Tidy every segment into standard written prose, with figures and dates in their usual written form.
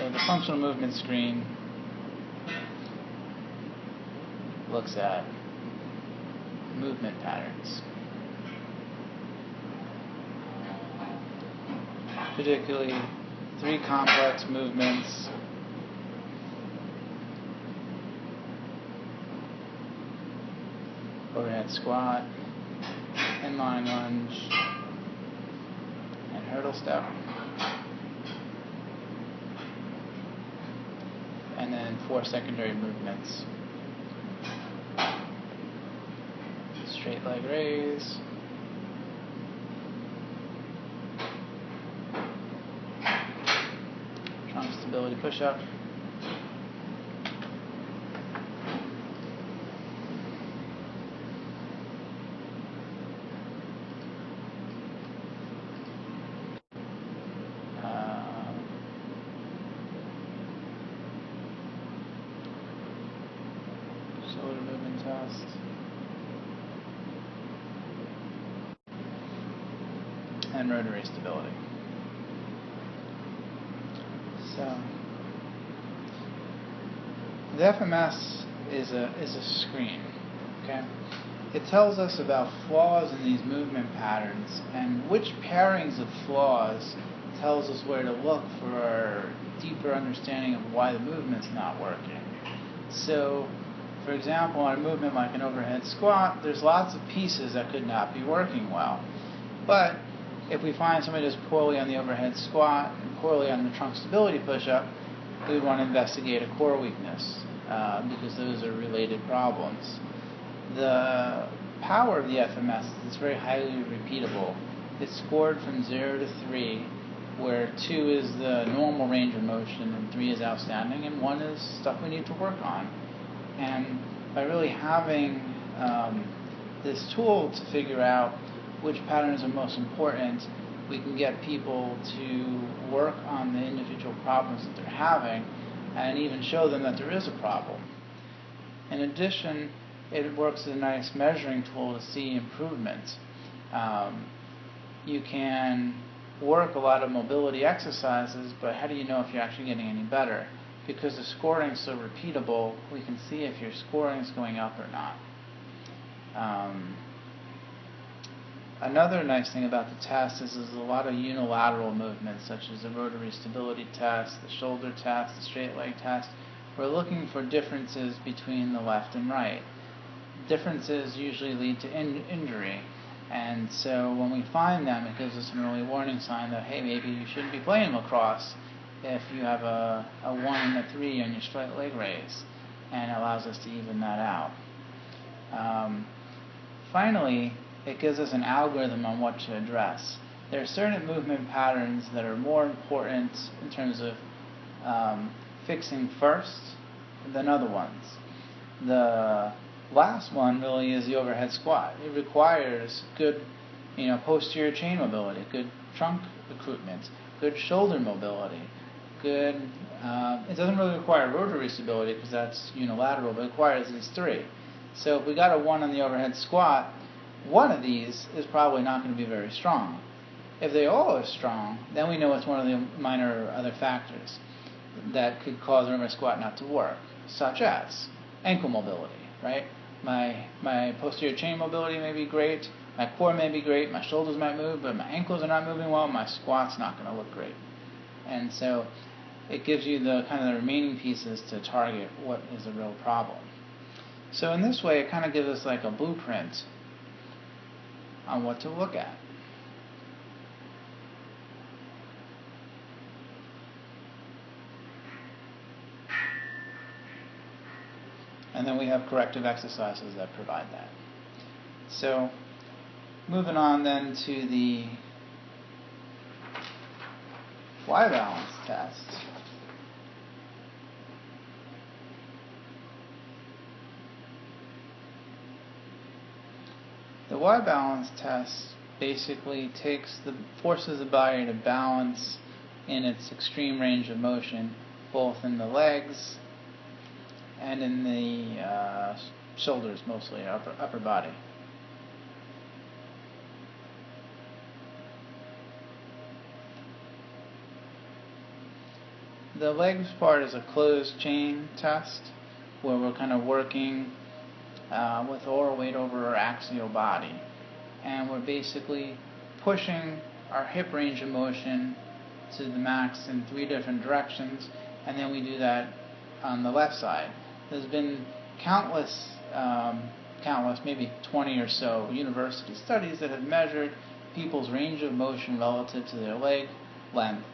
So the functional movement screen looks at movement patterns, particularly 3 complex movements, overhead squat, inline lunge, and hurdle step. And then 4 secondary movements: straight leg raise, trunk stability push-up, shoulder movement test, and rotary stability. So the FMS is a screen. Okay, it tells us about flaws in these movement patterns, and which pairings of flaws tells us where to look for our deeper understanding of why the movement's not working. So, for example, on a movement like an overhead squat, there's lots of pieces that could not be working well. But if we find somebody does poorly on the overhead squat and poorly on the trunk stability push-up, we want to investigate a core weakness, because those are related problems. The power of the FMS is it's very highly repeatable. It's scored from 0 to 3, where 2 is the normal range of motion and 3 is outstanding and 1 is stuff we need to work on. And by really having this tool to figure out which patterns are most important, we can get people to work on the individual problems that they're having and even show them that there is a problem. In addition, it works as a nice measuring tool to see improvement. You can work a lot of mobility exercises, but how do you know if you're actually getting any better? Because the scoring is so repeatable, we can see if your scoring is going up or not. Another nice thing about the test is there's a lot of unilateral movements, such as the rotary stability test, the shoulder test, the straight leg test. We're looking for differences between the left and right. Differences usually lead to injury, and so when we find them, it gives us an early warning sign that, hey, maybe you shouldn't be playing lacrosse if you have a 1 and a 3 on your straight leg raise, and it allows us to even that out. Finally, it gives us an algorithm on what to address. There are certain movement patterns that are more important in terms of fixing first than other ones. The last one really is the overhead squat. It requires good, posterior chain mobility, good trunk recruitment, good shoulder mobility, good. It doesn't really require rotary stability because that's unilateral, but it requires these 3. So if we got a 1 on the overhead squat, one of these is probably not going to be very strong. If they all are strong, then we know it's one of the minor other factors that could cause the overhead squat not to work, such as ankle mobility, right? My posterior chain mobility may be great, my core may be great, my shoulders might move, but my ankles are not moving well, my squat's not going to look great. And so it gives you the kind of the remaining pieces to target what is a real problem. So in this way, it kind of gives us like a blueprint on what to look at. And then we have corrective exercises that provide that. So moving on then to the Y balance test. The Y balance test basically forces the body to balance in its extreme range of motion, both in the legs and in the shoulders, mostly upper body. The legs part is a closed chain test where we're kind of working with oral weight over our axial body. And we're basically pushing our hip range of motion to the max in 3 different directions, and then we do that on the left side. There's been countless, maybe 20 or so university studies that have measured people's range of motion relative to their leg length.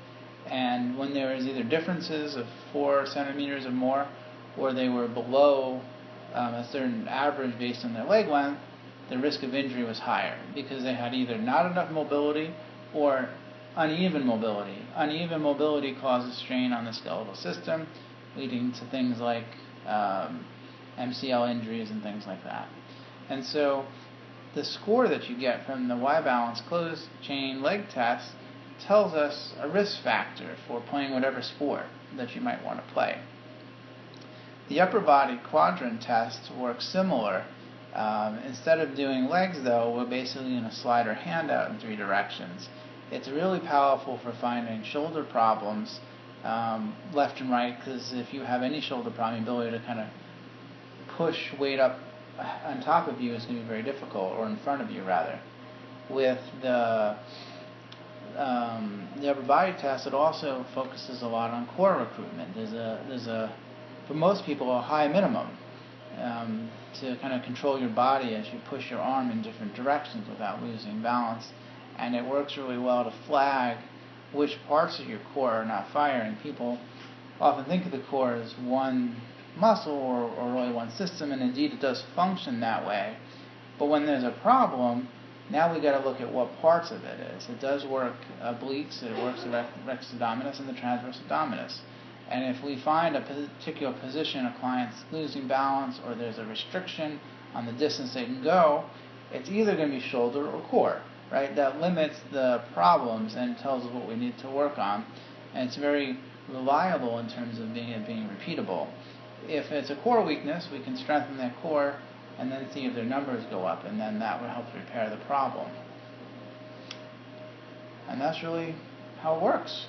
And when there is either differences of 4 centimeters or more, or they were below a certain average based on their leg length, the risk of injury was higher because they had either not enough mobility or uneven mobility. Uneven mobility causes strain on the skeletal system, leading to things like MCL injuries and things like that. And so the score that you get from the Y-balance closed chain leg test tells us a risk factor for playing whatever sport that you might want to play. The upper body quadrant test works similar. Instead of doing legs, though, we're basically going to slide our hand out in 3 directions. It's really powerful for finding shoulder problems left and right, because if you have any shoulder problem, the ability to kind of push weight up on top of you is going to be very difficult, or in front of you, rather. With the upper body test, it also focuses a lot on core recruitment. There's a for most people, a high minimum to kind of control your body as you push your arm in different directions without losing balance. And it works really well to flag which parts of your core are not firing. People often think of the core as one muscle or really one system, and indeed it does function that way. But when there's a problem, now we got to look at what parts of it is. It does work obliques, it works the rectus abdominis and the transverse abdominis. And if we find a particular position a client's losing balance, or there's a restriction on the distance they can go, it's either going to be shoulder or core, right? That limits the problems and tells us what we need to work on. And it's very reliable in terms of being repeatable. If it's a core weakness, we can strengthen that core and then see if their numbers go up, and then that will help repair the problem. And that's really how it works.